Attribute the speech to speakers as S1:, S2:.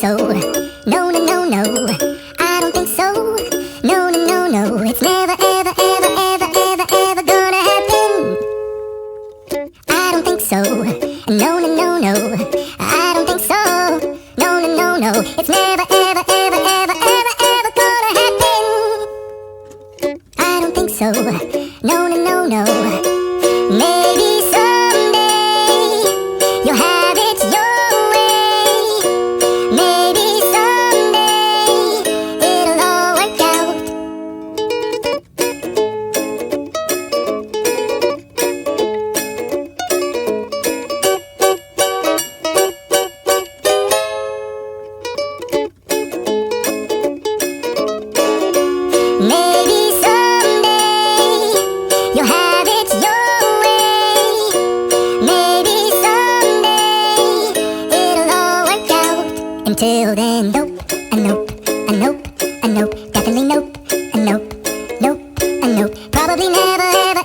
S1: so. No, no, no, no, I don't think so. No, no, no, no, it's never, ever, ever, ever, ever, ever gonna happen. I don't think so. No, no, no, no, I don't think so. No, no, no, no, it's never, ever, ever, ever, ever, ever gonna happen. I don't think so. No, no, no, no. Maybe someday you'll have it your way. Maybe someday it'll all work out. Maybe someday you'll have it your way. Maybe someday it'll all work out. Until then, nope, a nope, a nope, a nope, definitely nope, a nope, nope, a nope. Probably never, ever,